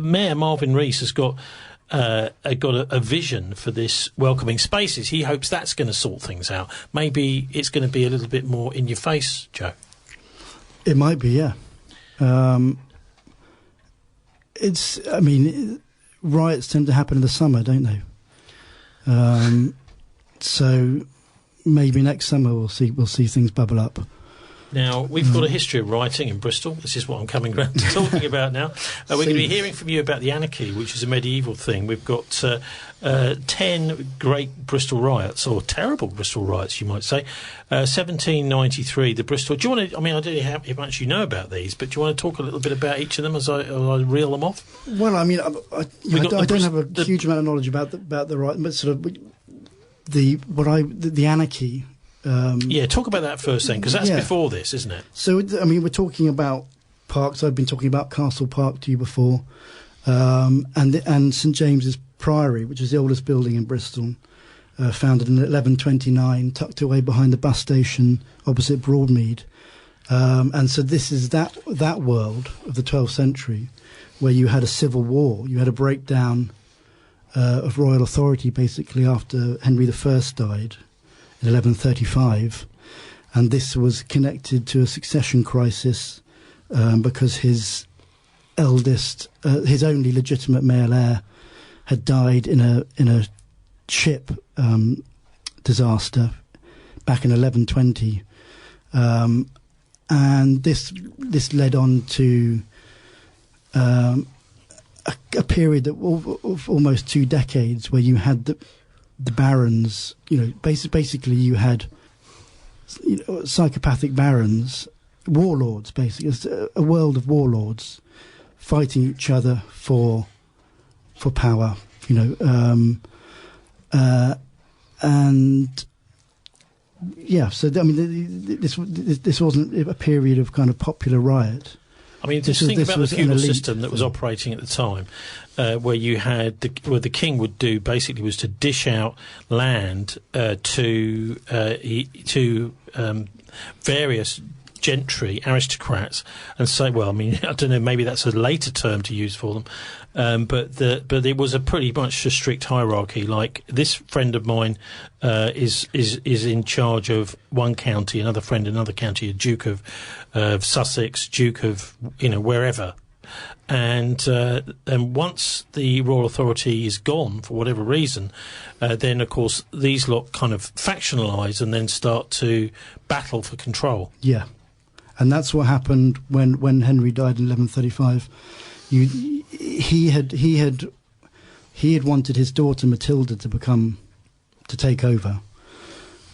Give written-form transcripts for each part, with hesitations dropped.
the Mayor, Marvin Rees, has got a vision for this welcoming spaces. He hopes that's going to sort things out. Maybe it's going to be a little bit more in your face, Joe. It might be, yeah. Riots tend to happen in the summer, don't they? So maybe next summer we'll see things bubble up. Now, we've got a history of rioting in Bristol. This is what I'm coming around to talking about now. We're going to be hearing from you about the Anarchy, which is a medieval thing. We've got 10 great Bristol riots, or terrible Bristol riots, you might say. 1793, the Bristol... Do you want to... I mean, I don't know how much you know about these, but do you want to talk a little bit about each of them as I reel them off? Well, I mean, I don't have a huge amount of knowledge about the riot, but sort of the Anarchy... talk about that first then, because that's before this, isn't it? So, I mean, we're talking about parks. I've been talking about Castle Park to you before, and St James's Priory, which is the oldest building in Bristol, founded in 1129, tucked away behind the bus station opposite Broadmead. And so this is that world of the 12th century where you had a civil war, you had a breakdown of royal authority basically after Henry I died in 1135, and this was connected to a succession crisis because his only legitimate male heir had died in a ship disaster back in 1120, and this led on to a period of almost 2 decades where you had the barons, basically you had psychopathic barons, warlords, basically. It's a world of warlords fighting each other for power, and yeah. So I mean, this wasn't a period of kind of popular riot. I mean, just think about the feudal system that was operating at the time, where you had where the king would do basically was to dish out land to various gentry, aristocrats, and say, well, I mean, I don't know, maybe that's a later term to use for them, but it was a pretty much a strict hierarchy. Like, this friend of mine is in charge of one county, another friend in another county, a Duke of Sussex, Duke of wherever. And once the royal authority is gone for whatever reason, then of course these lot kind of factionalise and then start to battle for control. Yeah, and that's what happened when Henry died in 1135. He had wanted his daughter Matilda to take over,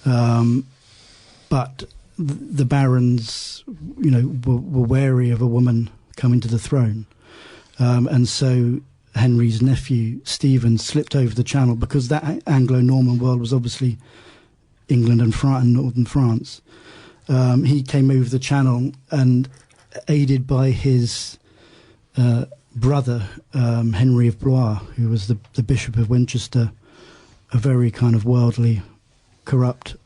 but the barons, were wary of a woman coming to the throne. And so Henry's nephew, Stephen, slipped over the channel, because that Anglo-Norman world was obviously England and northern France. He came over the channel and, aided by his brother, Henry of Blois, who was the Bishop of Winchester, a very kind of worldly, corrupt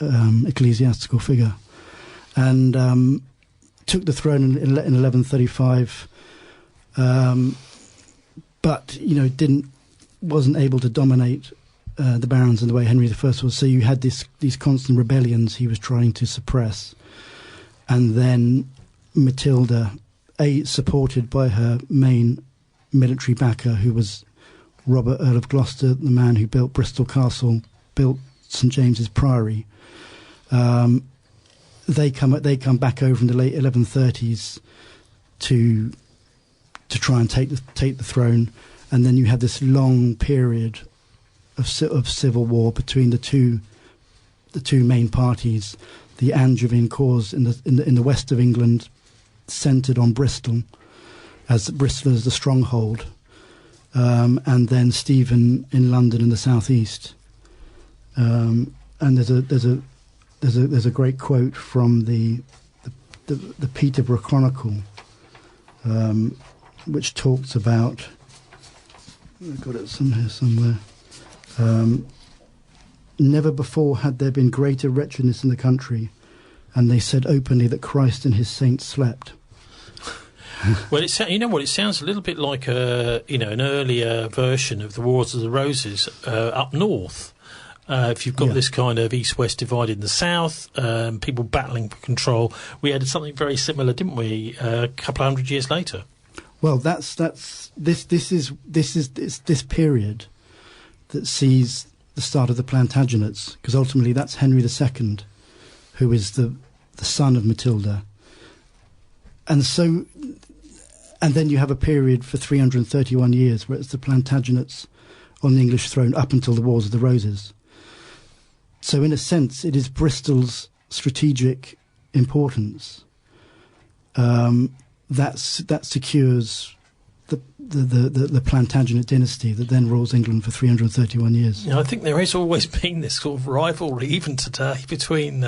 ecclesiastical figure, and took the throne in 1135, but wasn't able to dominate the barons in the way Henry I was. So you had these constant rebellions he was trying to suppress, and then Matilda, supported by her main military backer, who was Robert, Earl of Gloucester, the man who built Bristol Castle, built St James's Priory. They come back over in the late 1130s to try and take the throne, and then you have this long period of civil war between the two main parties. The Angevin cause in the west of England, centred on Bristol as the stronghold, and then Stephen in London in the southeast. And there's a great quote from the Peterborough Chronicle, which talks about, I've got it here somewhere. Never before had there been greater wretchedness in the country, and they said openly that Christ and his saints slept. Well, you know what? It sounds a little bit like an earlier version of the Wars of the Roses up north. If you've got this kind of east-west divide in the south, people battling for control, we had something very similar, didn't we? A couple of hundred years later. Well, this period that sees the start of the Plantagenets, because ultimately that's Henry II, who is the son of Matilda, and then you have a period for 331 years where it's the Plantagenets on the English throne up until the Wars of the Roses. So in a sense, it is Bristol's strategic importance that secures the Plantagenet dynasty that then rules England for 331 years. I think there has always been this sort of rivalry, even today, between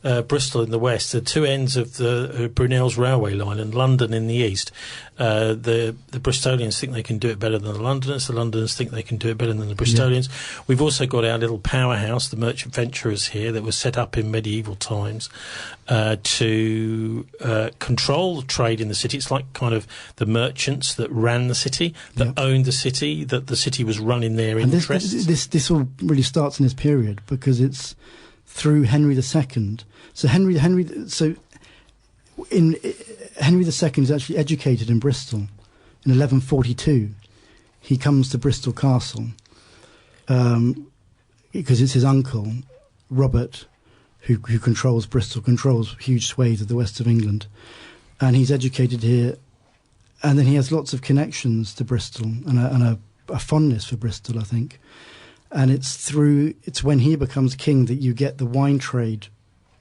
Bristol in the west, the two ends of the Brunel's railway line, and London in the east. The Bristolians think they can do it better than the Londoners think they can do it better than the Bristolians. Yeah. We've also got our little powerhouse, the Merchant Venturers here, that was set up in medieval times to control the trade in the city. It's like kind of the merchants that ran the city, that owned the city, that the city was run in their interests. This all really starts in this period because it's through Henry II. So Henry II is actually educated in Bristol in 1142. He comes to Bristol Castle because it's his uncle, Robert, who controls Bristol, controls huge swathes of the west of England. And he's educated here. And then he has lots of connections to Bristol and a fondness for Bristol, I think. And it's when he becomes king that you get the wine trade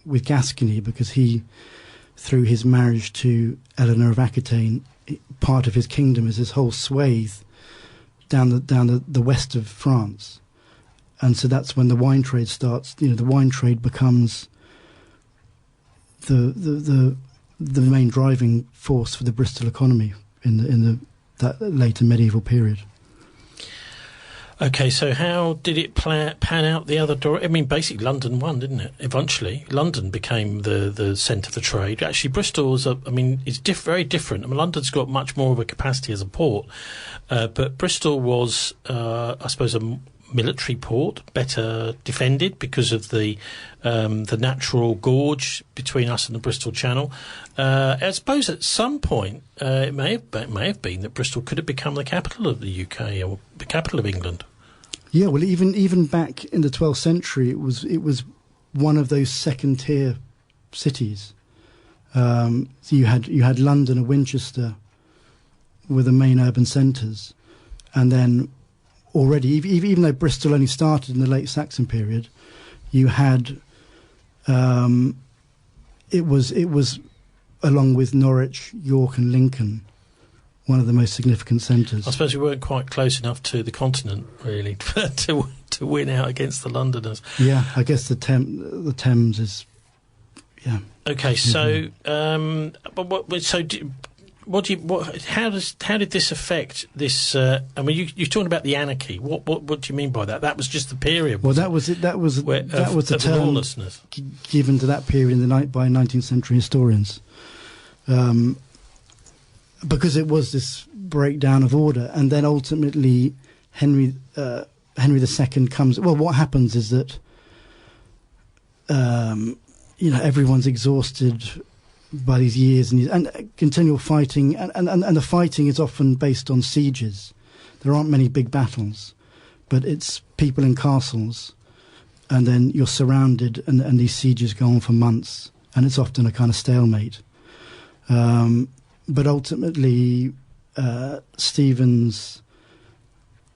with Gascony, because he, through his marriage to Eleanor of Aquitaine, part of his kingdom is this whole swathe down the west of France. And so that's when the wine trade starts. The wine trade becomes the main driving force for the Bristol economy in that later medieval period. Okay, so how did it pan out the other door? I mean, basically London won, didn't it? Eventually, London became the centre for trade. Actually, Bristol's, it's very different. I mean, London's got much more of a capacity as a port, but Bristol was, I suppose, a military port, better defended because of the natural gorge between us and the Bristol Channel. I suppose at some point it may have been that Bristol could have become the capital of the UK or the capital of England. Yeah, well, even back in the 12th century, it was one of those second tier cities. So you had London and Winchester were the main urban centres, and then already, even though Bristol only started in the late Saxon period, you had it was along with Norwich, York, and Lincoln, one of the most significant centres. I suppose we weren't quite close enough to the continent, really, to win out against the Londoners. Yeah, I guess the Thames is. Yeah. Okay, so how did this affect this? You're talking about the anarchy. What do you mean by that? That was just the period. Well, that was it. That was the term lawlessness given to that period by 19th century historians, because it was this breakdown of order, and then ultimately Henry II comes. Well, what happens is that everyone's exhausted by these years and continual fighting, and the fighting is often based on sieges. There aren't many big battles, but it's people in castles, and then you're surrounded, and these sieges go on for months, and it's often a kind of stalemate. But ultimately, Stephen's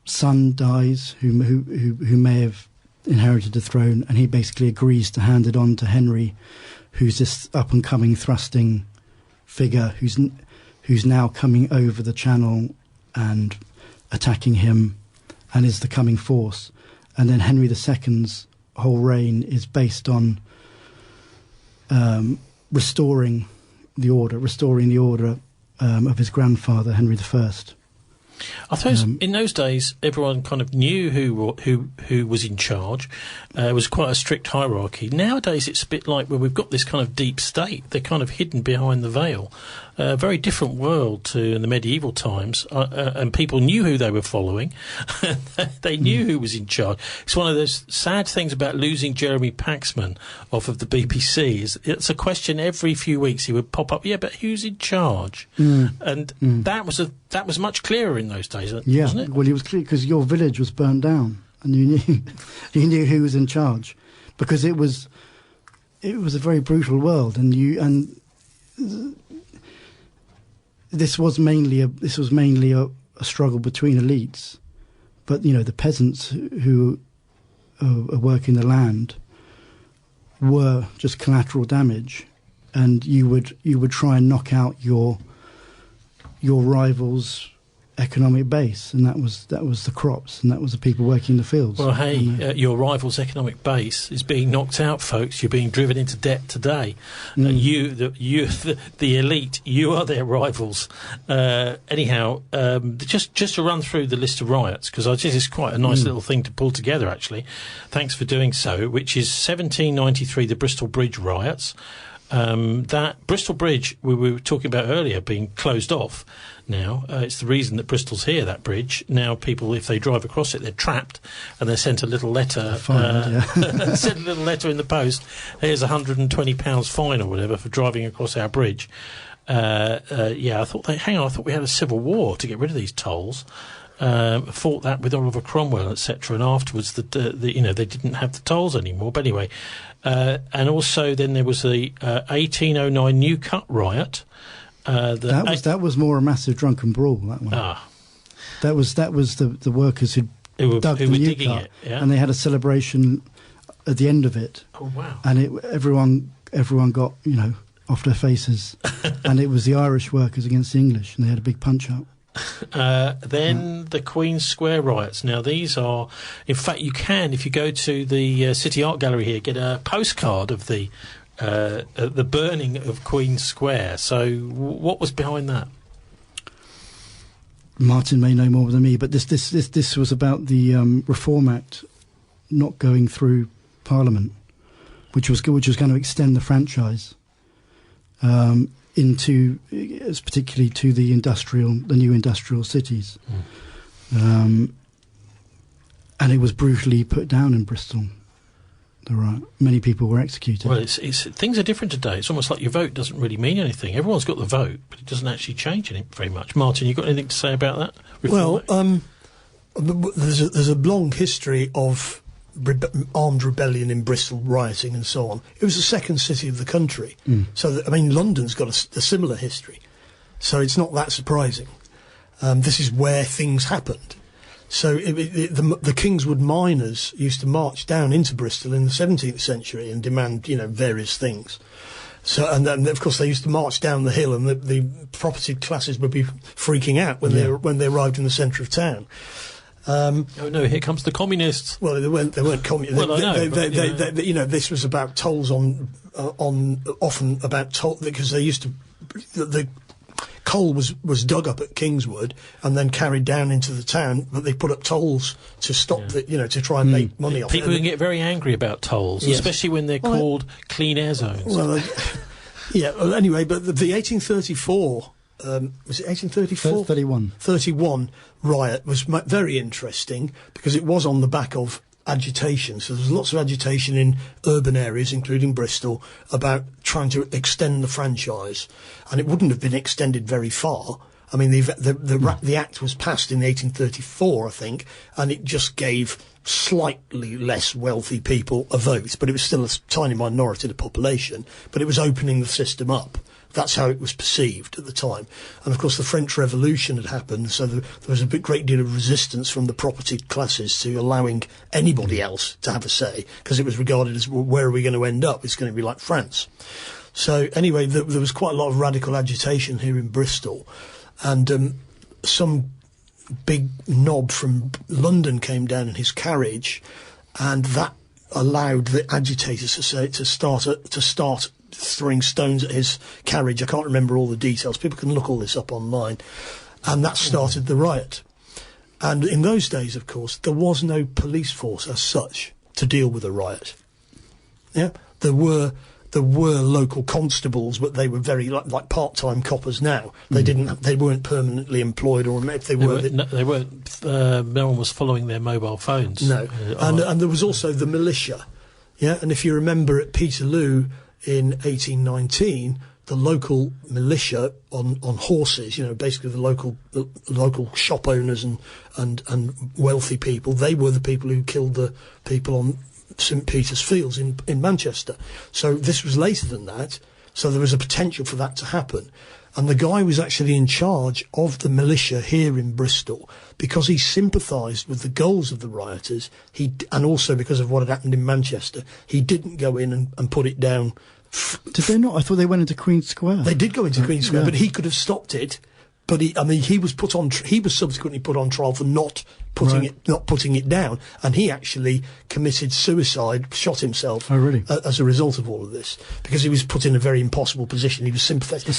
son dies, who may have inherited the throne, and he basically agrees to hand it on to Henry, who's this up-and-coming thrusting figure who's now coming over the channel and attacking him and is the coming force. And then Henry II's whole reign is based on restoring the order of his grandfather, Henry I. I suppose in those days everyone kind of knew who was in charge. It was quite a strict hierarchy. Nowadays it's a bit like where we've got this kind of deep state. They're kind of hidden behind the veil. a very different world to in the medieval times, and people knew who they were following. They knew who was in charge. It's one of those sad things about losing Jeremy Paxman off of the BBC. It's a question every few weeks he would pop up. Yeah, but who's in charge? And that was much clearer in those days, wasn't it? Well, it was clear because your village was burnt down, and you knew who was in charge, because it was a very brutal world, and this was mainly a struggle between elites, but the peasants who are working the land were just collateral damage, and you would try and knock out your rivals' economic base, and that was the crops, and that was the people working the fields. Well, hey, your rival's economic base is being knocked out, folks. You're being driven into debt today. The elite, you are their rivals. Anyhow, just to run through the list of riots, because I think it's quite a nice little thing to pull together, actually. Thanks for doing so. Which is 1793, the Bristol Bridge riots. That Bristol Bridge we were talking about earlier being closed off now. It's the reason that Bristol's here, that bridge. Now people, if they drive across it, they're trapped, and they're sent a little letter. Sent a little letter in the post. Here's £120 fine or whatever for driving across our bridge. I thought we had a civil war to get rid of these tolls. Fought that with Oliver Cromwell, etc., and afterwards they didn't have the tolls anymore. But anyway, and also then there was the 1809 New Cut riot. That was more a massive drunken brawl. That one. That was the workers who dug the New Cut, and they had a celebration at the end of it. Oh wow! And everyone got off their faces, and it was the Irish workers against the English, and they had a big punch up. Then the Queen's Square riots. Now these are, in fact, you can, if you go to the City Art Gallery here, get a postcard of the burning of Queen's Square. So what was behind that? Martin may know more than me, but this was about the Reform Act not going through Parliament, which was going to extend the franchise particularly to the new industrial cities, and it was brutally put down in Bristol. Many people were executed. Well, things are different today. It's almost like your vote doesn't really mean anything. Everyone's got the vote, but it doesn't actually change anything very much. Martin, you got anything to say about that? There's a long history of armed rebellion in Bristol, rioting and so on. It was the second city of the country. So, London's got a similar history. So it's not that surprising. This is where things happened. So the Kingswood miners used to march down into Bristol in the 17th century and demand, various things. So, and then, of course, they used to march down the hill, and the property classes would be freaking out when they arrived in the centre of town. Oh no! Here comes the communists. Well, they weren't communists. Well, I know. This was about tolls often about toll, because they used to the coal was dug up at Kingswood and then carried down into the town, but they put up tolls to stop to try and make money off it. People can get very angry about tolls, especially when they're called clean air zones. Well, anyway, but the 1834. Was it 1834? 31 riot was very interesting because it was on the back of agitation. So there was lots of agitation in urban areas, including Bristol, about trying to extend the franchise, and it wouldn't have been extended very far. I mean, the Act was passed in 1834, I think, and it just gave slightly less wealthy people a vote, but it was still a tiny minority of the population. But it was opening the system up. That's how it was perceived at the time. And, of course, the French Revolution had happened, so there was a great deal of resistance from the property classes to allowing anybody else to have a say, because it was regarded as, well, where are we going to end up? It's going to be like France. So, anyway, there was quite a lot of radical agitation here in Bristol, and some big knob from London came down in his carriage, and that allowed the agitators to start throwing stones at his carriage. I can't remember all the details. People can look all this up online. And that started the riot. And in those days, of course, there was no police force as such to deal with a riot. Yeah, there were there were local constables, but they were very like part-time coppers. Now they weren't permanently employed, or if they were, they weren't. No one was following their mobile phones. No, and there was also the militia. Yeah, and if you remember at Peterloo in 1819, the local militia on horses, basically the local shop owners and wealthy people, they were the people who killed the people on St Peter's Fields in Manchester. So this was later than that, so there was a potential for that to happen. And the guy was actually in charge of the militia here in Bristol because he sympathised with the goals of the rioters, and also because of what had happened in Manchester. He didn't go in and put it down. Did they not? I thought they went into Queen Square. They did go into Queen Square, but he could have stopped it. But he was subsequently put on trial for not putting it down, and he actually committed suicide, shot himself. Oh, really? As a result of all of this, because he was put in a very impossible position. He was sympathetic.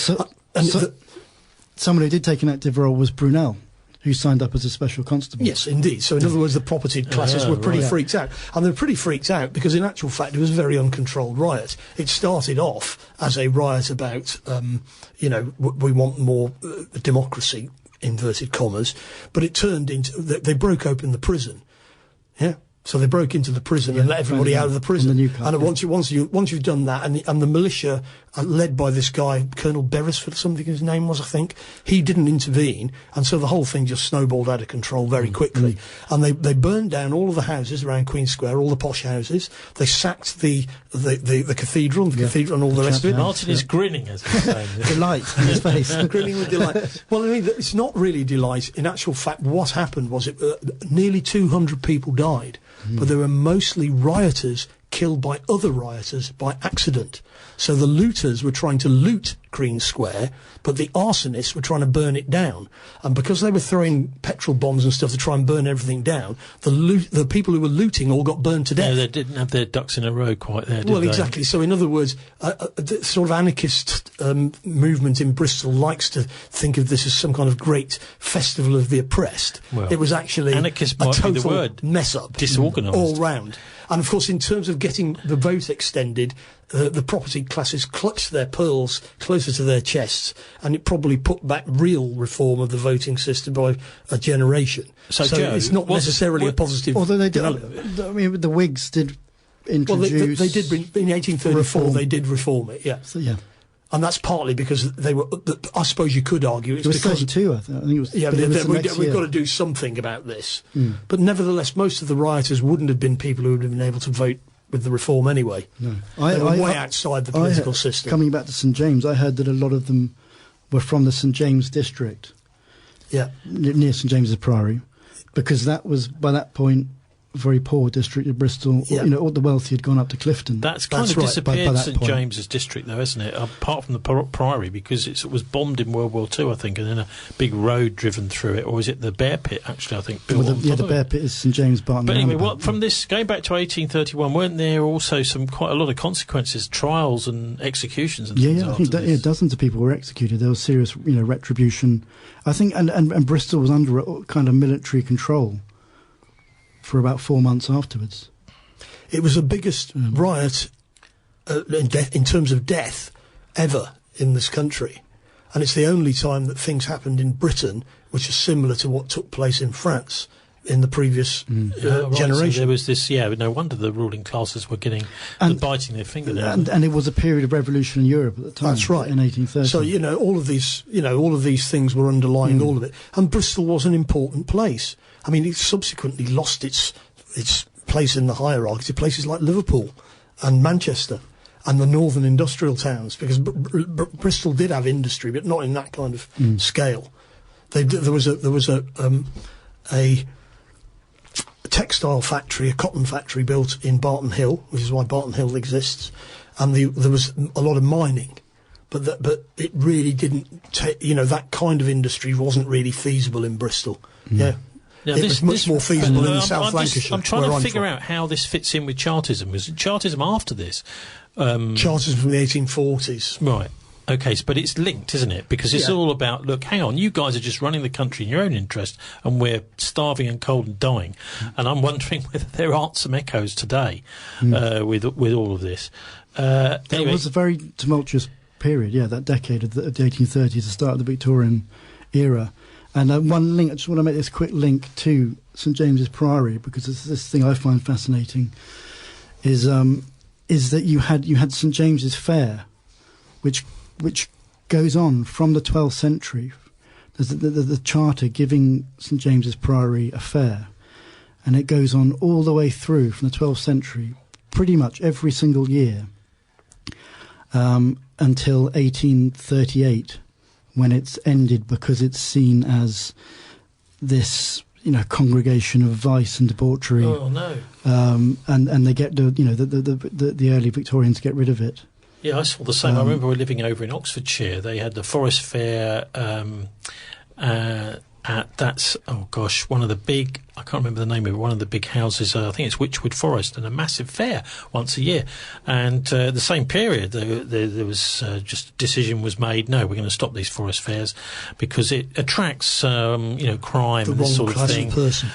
Someone who did take an active role was Brunel, who signed up as a special constable. Yes, indeed. So in other words, the propertied classes were pretty freaked out. And they were pretty freaked out because in actual fact it was a very uncontrolled riot. It started off as a riot about, we want more democracy, inverted commas, but it turned into, they broke open the prison. Yeah. So they broke into the prison and let everybody out of the prison. And once you've done that, and the militia, led by this guy, Colonel Beresford, something his name was, I think, he didn't intervene, and so the whole thing just snowballed out of control very quickly. And they burned down all of the houses around Queen Square, all the posh houses. They sacked the cathedral, and all the rest of it. Martin is grinning as he's saying this. Delight in his face. Grinning with delight. Well, I mean, it's not really delight. In actual fact, what happened was nearly 200 people died. But there were mostly rioters killed by other rioters by accident. So the looters were trying to loot Queen Square, but the arsonists were trying to burn it down. And because they were throwing petrol bombs and stuff to try and burn everything down, the people who were looting all got burned to death. No, they didn't have their ducks in a row quite there, did they? Well, exactly. So in other words, the sort of anarchist movement in Bristol likes to think of this as some kind of great festival of the oppressed. Well, it was actually a total mess-up. Disorganised. All round. And of course, in terms of getting the vote extended, the property classes clutched their pearls closer to their chests, and it probably put back real reform of the voting system by a generation. So Joe, it's not necessarily a positive. Although they did, I mean, the Whigs did introduce. Well, they did in 1834. Reform. They did reform it. Yeah. So, yeah. And that's partly because they were. I suppose you could argue it was 32. I think it was. Yeah, we've got to do something about this. But nevertheless, most of the rioters wouldn't have been people who would have been able to vote with the reform anyway. No, they were way outside the political system. Coming back to St James, I heard that a lot of them were from the St James district. Yeah, near St James's Priory, because that was by that point a very poor district of Bristol. Yeah. All the wealthy had gone up to Clifton. That's kind of disappeared, St James's district, though, isn't it? Apart from the Priory, because it was bombed in World War II, I think, and then a big road driven through it. Or is it the Bear Pit, actually, I think? Built the Bear Pit is St James Barton. But anyway, from this, going back to 1831, weren't there also quite a lot of consequences, trials and executions and things? I think dozens of people were executed. There was serious, retribution. I think, and Bristol was under a kind of military control for about 4 months afterwards. It was the biggest riot in terms of death ever in this country. And it's the only time that things happened in Britain which is similar to what took place in France in the previous generation. So there was this, no wonder the ruling classes were biting their fingernails. And it was a period of revolution in Europe at the time. That's right. In 1830. So, all of these things were underlying all of it. And Bristol was an important place. I mean, it subsequently lost its place in the hierarchy to places like Liverpool and Manchester and the northern industrial towns, because Bristol did have industry, but not in that kind of scale. There was a textile factory, a cotton factory built in Barton Hill, which is why Barton Hill exists, and there was a lot of mining. But it really didn't. That kind of industry wasn't really feasible in Bristol. Yeah. Now, it was much more feasible in South Lancashire. I'm trying to figure out how this fits in with Chartism. Was Chartism after this? Chartism from the 1840s. Right. Okay, but it's linked, isn't it? Because it's all about, look, hang on, you guys are just running the country in your own interest, and we're starving and cold and dying. And I'm wondering whether there aren't some echoes today with all of this. Anyway. It was a very tumultuous period, that decade of the 1830s, the start of the Victorian era. And one link, I just want to make this quick link to St James's Priory, because it's this thing I find fascinating, is that you had St James's Fair, which goes on from the 12th century. There's the charter giving St James's Priory a fair, and it goes on all the way through from the 12th century, pretty much every single year, until 1838, when it's ended because it's seen as this, congregation of vice and debauchery. Oh no! And they get the early Victorians get rid of it. Yeah, I saw the same. I remember we were living over in Oxfordshire. They had the Forest Fair one of the big, I can't remember the name of it, one of the big houses, I think it's Wychwood Forest, and a massive fair once a year. And the same period, there was just a decision was made, no, we're going to stop these forest fairs because it attracts, crime and this sort of thing. Person.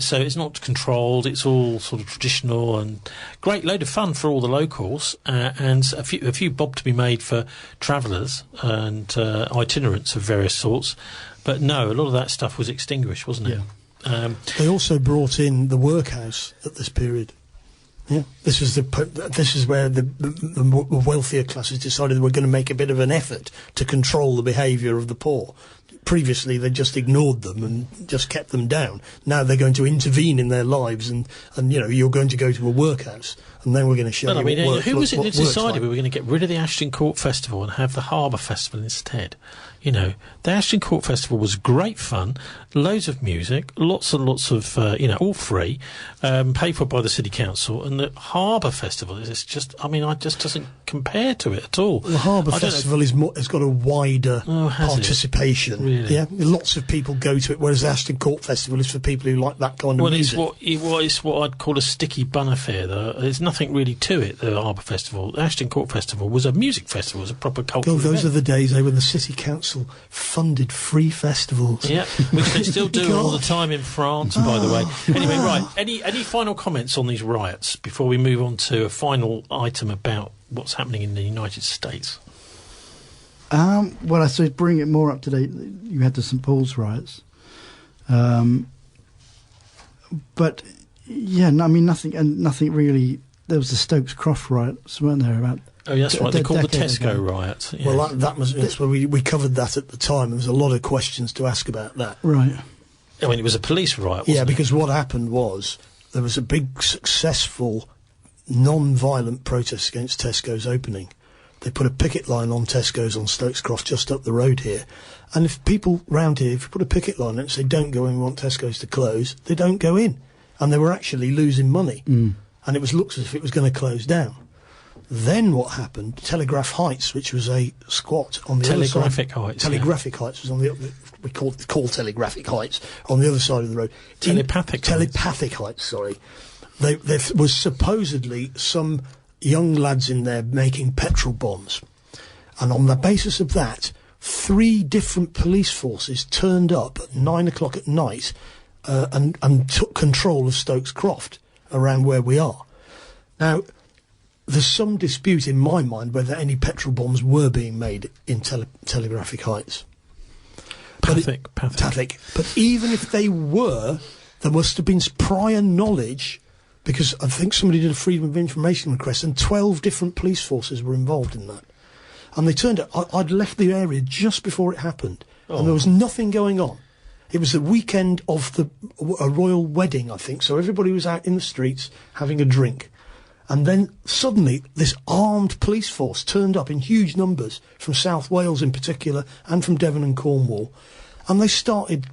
So it's not controlled, it's all sort of traditional and great load of fun for all the locals, and a few bob to be made for travellers and itinerants of various sorts. But no, a lot of that stuff was extinguished, wasn't it? Yeah. They also brought in the workhouse at this period. Yeah, this is where the wealthier classes decided they were going to make a bit of an effort to control the behaviour of the poor. Previously, they just ignored them and just kept them down. Now they're going to intervene in their lives, and you're going to go to a workhouse, and then we're going to show you. Who was it that decided we were going to get rid of the Ashton Court Festival and have the Harbour Festival instead? The Ashton Court Festival was great fun, loads of music, lots and lots of, all free, paid for by the City Council, and the Harbour Festival is just, it just doesn't compare to it at all. The Harbour Festival has got a wider participation. Really? Yeah, lots of people go to it, whereas the Ashton Court Festival is for people who like that kind of music. It's what I'd call a sticky bun affair, though. There's nothing really to it, the Harbour Festival. The Ashton Court Festival was a music festival, it was a proper cultural event. Those are the days when the City Council funded free festivals. Yeah, which they still do all the time in France, by the way. Anyway, right, any final comments on these riots before we move on to a final item about what's happening in the United States? Well, I suppose bring it more up to date, you had the St Paul's riots. But, nothing really. There was the Stokes Croft riots, weren't there, about... Oh, yeah, that's right. They're called the Tesco riots. Yeah. Well, that's where we covered that at the time. There was a lot of questions to ask about that. Right. It was a police riot, wasn't it? Yeah, because what happened was there was a big, successful, non-violent protest against Tesco's opening. They put a picket line on Tesco's on Stokes Croft, just up the road here. And if people round here, if you put a picket line and say, don't go in, we want Tesco's to close, they don't go in. And they were actually losing money. And it looks as if it was going to close down. Then what happened? Telegraph Heights, which was a squat on the other side. Telegraphic Heights was on the other. We call Telegraphic Heights on the other side of the road. Telepathic Heights. Sorry, there was supposedly some young lads in there making petrol bombs, and on the basis of that, 3 different police forces turned up at 9 o'clock at night and took control of Stokes Croft around where we are now. There's some dispute in my mind whether any petrol bombs were being made in Telegraphic Heights. Pathic. But even if they were, there must have been prior knowledge, because I think somebody did a Freedom of Information request, and 12 different police forces were involved in that. And they turned up. I'd left the area just before it happened, and there was nothing going on. It was the weekend of a royal wedding, I think, so everybody was out in the streets having a drink. And then suddenly this armed police force turned up in huge numbers from South Wales in particular and from Devon and Cornwall. And they started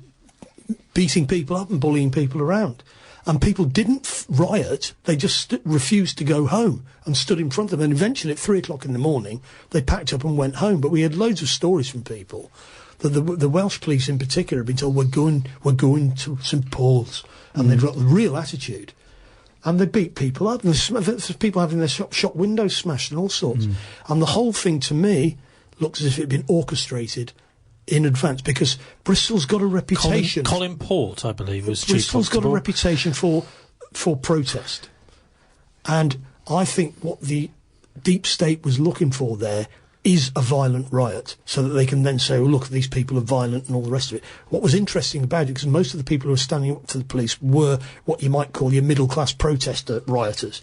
beating people up and bullying people around. And people didn't riot, they just refused to go home and stood in front of them. And eventually at 3 o'clock in the morning, they packed up and went home. But we had loads of stories from people that the Welsh police in particular had been told, we're going to St Paul's. And they'd got the real attitude. And they beat people up. And there's people having their shop windows smashed and all sorts. And the whole thing, to me, looks as if it had been orchestrated in advance, because Bristol's got a reputation. Colin Port, I believe, was chief Bristol's got a constable. reputation for protest, and I think what the deep state was looking for there is a violent riot, so that they can then say, "Oh, look, these people are violent," and all the rest of it. What was interesting about it, because most of the people who were standing up to the police were what you might call your middle class protester rioters.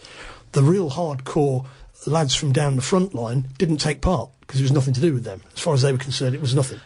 The real hardcore lads from down the front line didn't take part because it was nothing to do with them. As far as they were concerned, it was nothing.